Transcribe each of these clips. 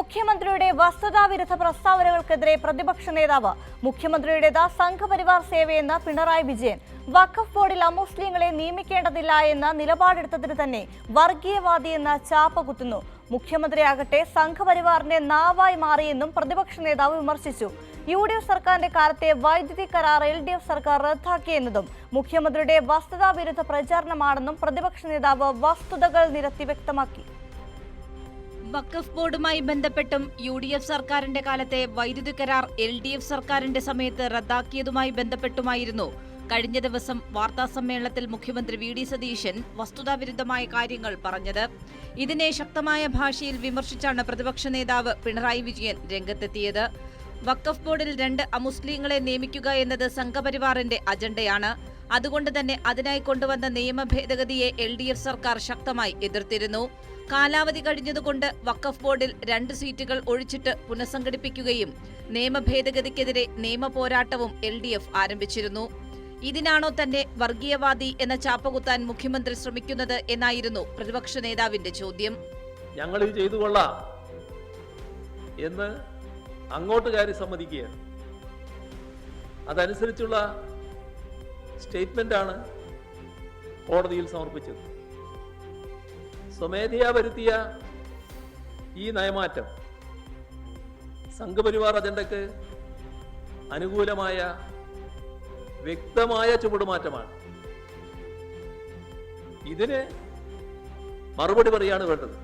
മുഖ്യമന്ത്രിയുടെ വസ്തുതാവിരുദ്ധ പ്രസ്താവനകൾക്കെതിരെ പ്രതിപക്ഷ നേതാവ് മുഖ്യമന്ത്രിയുടേത് സംഘപരിവാർ സേവയെന്ന് പിണറായി വിജയൻ. വഖഫ് ബോർഡിൽ അമുസ്ലിങ്ങളെ നിയമിക്കേണ്ടതില്ല എന്ന നിലപാടെടുത്തതിന് തന്നെ വർഗീയവാദിയെന്ന ചാപ്പ കുത്തുന്നു. മുഖ്യമന്ത്രിയാകട്ടെ സംഘപരിവാറിന്റെ നാവായി മാറിയെന്നും പ്രതിപക്ഷ നേതാവ് വിമർശിച്ചു. UDF സർക്കാരിന്റെ കാലത്തെ വൈദ്യുതി കരാർ LDF സർക്കാർ റദ്ദാക്കിയെന്നതും മുഖ്യമന്ത്രിയുടെ വസ്തുതാവിരുദ്ധ പ്രചാരണമാണെന്നും പ്രതിപക്ഷ നേതാവ് വസ്തുതകൾ നിരത്തി വ്യക്തമാക്കി. വഖഫ് ബോർഡുമായി ബന്ധപ്പെട്ടും UDF സർക്കാരിന്റെ കാലത്തെ വൈദ്യുതി കരാർ LDF സർക്കാരിന്റെ സമയത്ത് റദ്ദാക്കിയതുമായി ബന്ധപ്പെട്ടുമായിരുന്നു കഴിഞ്ഞ ദിവസം വാർത്താസമ്മേളനത്തിൽ മുഖ്യമന്ത്രി VD സതീശൻ വസ്തുതാവിരുദ്ധമായ കാര്യങ്ങൾ പറഞ്ഞത്. ഇതിനെ ശക്തമായ ഭാഷയിൽ വിമർശിച്ചാണ് പ്രതിപക്ഷ നേതാവ് പിണറായി വിജയൻ രംഗത്തെത്തിയത്. വഖഫ് ബോർഡിൽ 2 അമുസ്ലിങ്ങളെ നിയമിക്കുക എന്നത് സംഘപരിവാറിന്റെ അജണ്ടയാണ്. അതുകൊണ്ട് തന്നെ അതിനായി കൊണ്ടുവന്ന നിയമ ഭേദഗതിയെ LDF സർക്കാർ ശക്തമായി എതിർത്തിരുന്നു. കാലാവധി കഴിഞ്ഞതുകൊണ്ട് വഖഫ് ബോർഡിൽ 2 സീറ്റുകൾ ഒഴിച്ചിട്ട് പുനഃസംഘടിപ്പിക്കുകയും നിയമ ഭേദഗതിക്കെതിരെ നിയമ പോരാട്ടവും LDF ആരംഭിച്ചിരുന്നു. ഇതിനാണോ തന്നെ വർഗീയവാദി എന്ന ചാപ്പകുത്താൻ മുഖ്യമന്ത്രി ശ്രമിക്കുന്നത് എന്നായിരുന്നു പ്രതിപക്ഷ നേതാവിന്റെ ചോദ്യം. ഞങ്ങൾ ഇത് ചെയ്തു കൊള്ളാം എന്ന് അങ്ങോട്ട് കയറി സമ്മതിക്കുകയാണ്. അതനുസരിച്ചുള്ള സ്റ്റേറ്റ്മെന്റാണ് കോടതിയിൽ സമർപ്പിച്ചത്. സ്വമേധയാ വരുത്തിയ ഈ നയമാറ്റം സംഘപരിവാർ അജണ്ടയ്ക്ക് അനുകൂലമായ വ്യക്തമായ ചുവടുമാറ്റമാണ്. ഇതിന് മറുപടി പറയാണ് വേണ്ടത്.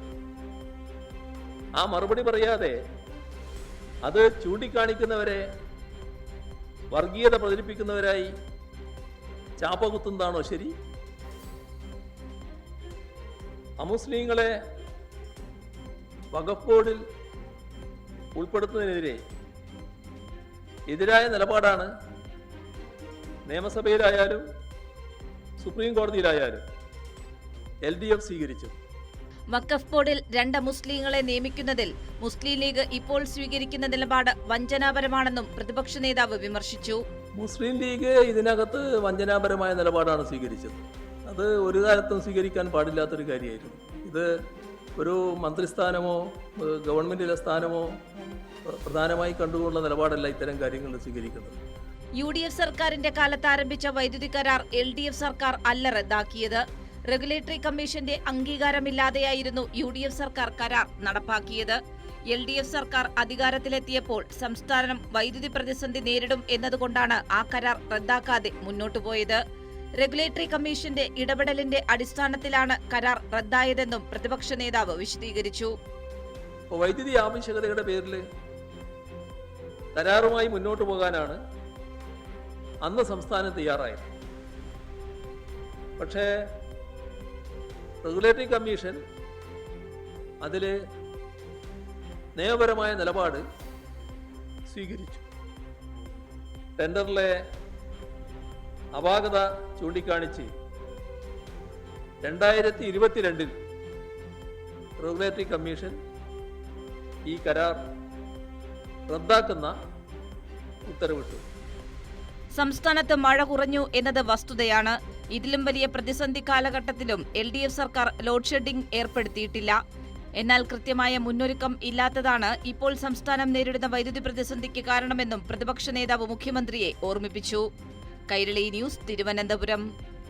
ആ മറുപടി പറയാതെ അത് ചൂണ്ടിക്കാണിക്കുന്നവരെ വർഗീയത പ്രചരിപ്പിക്കുന്നവരായി ചാപ്പകുത്തുന്നതാണോ ശരി? അമുസ്ലിങ്ങളെ വഖഫ് ബോർഡിൽ ഉൾപ്പെടുത്തുന്നതിനെതിരെ എതിരായ നിലപാടാണ് നിയമസഭയിലായാലും സുപ്രീം കോടതിയിലായാലും LDF സ്വീകരിച്ചു. വഖഫ് ബോർഡിൽ 2 മുസ്ലിങ്ങളെ നിയമിക്കുന്നതിൽ മുസ്ലിം ലീഗ് ഇപ്പോൾ സ്വീകരിക്കുന്ന നിലപാട് വഞ്ചനാപരമാണെന്നും പ്രതിപക്ഷ നേതാവ് വിമർശിച്ചു. മുസ്ലിം ലീഗ് ഇതിനകത്ത് വഞ്ചനാപരമായ നിലപാടാണ് സ്വീകരിച്ചത്. അത് ഒരു കാലത്തും സ്വീകരിക്കാൻ പാടില്ലാത്തൊരു കാര്യമായിരുന്നു. ഇത് ഒരു മന്ത്രിസ്ഥാനമോ ഗവൺമെന്റിലെ സ്ഥാനമോ പ്രധാനമായി കണ്ടുകൊണ്ടുള്ള നിലപാടല്ല ഇത്തരം കാര്യങ്ങൾ സ്വീകരിക്കുന്നത്. UDF സർക്കാരിന്റെ കാലത്ത് ആരംഭിച്ച വൈദ്യുതി കരാർ LDF സർക്കാർ അല്ല റദ്ദാക്കിയത്. റെഗുലേറ്ററി കമ്മീഷന്റെ അംഗീകാരമില്ലാതെയായിരുന്നു UDF സർക്കാർ കരാർ നടപ്പാക്കിയത്. LDF സർക്കാർ അധികാരത്തിലെത്തിയപ്പോൾ സംസ്ഥാനം വൈദ്യുതി പ്രതിസന്ധി നേരിടും എന്നതുകൊണ്ടാണ് ആ കരാർ റദ്ദാക്കാതെ മുന്നോട്ടുപോയത്. റെഗുലേറ്ററി കമ്മീഷന്റെ ഇടപെടലിന്റെ അടിസ്ഥാനത്തിലാണ് കരാർ റദ്ദായതെന്നും പ്രതിപക്ഷ നേതാവ് വിശദീകരിച്ചു. വൈദ്യുതി ആവശ്യകതയുടെ പേരിൽ കരാറുമായി മുന്നോട്ട് പോകാനാണ് അന്ന് സംസ്ഥാനം തയ്യാറായത്. പക്ഷേ റെഗുലേറ്ററി കമ്മീഷൻ അതിൽ നിയമപരമായ നിലപാട് സ്വീകരിച്ചു. ടെൻഡറിലെ അപാകത ചൂണ്ടിക്കാണിച്ച് 2022 റെഗുലേറ്ററി കമ്മീഷൻ ഈ കരാർ റദ്ദാക്കുന്ന ഉത്തരവിട്ടു. സംസ്ഥാനത്ത് മഴ കുറഞ്ഞു എന്നത് വസ്തുതയാണ്. ഇതിലും വലിയ പ്രതിസന്ധി കാലഘട്ടത്തിലും LDF സർക്കാർ ലോഡ് ഷെഡിംഗ് ഏർപ്പെടുത്തിയിട്ടില്ല. എന്നാൽ കൃത്യമായ മുന്നൊരുക്കം ഇല്ലാത്തതാണ് ഇപ്പോൾ സംസ്ഥാനം നേരിടുന്ന വൈദ്യുതി പ്രതിസന്ധിക്ക് കാരണമെന്നും പ്രതിപക്ഷ നേതാവ് മുഖ്യമന്ത്രിയെ ഓർമ്മിപ്പിച്ചു. കൈരളി ന്യൂസ്, തിരുവനന്തപുരം.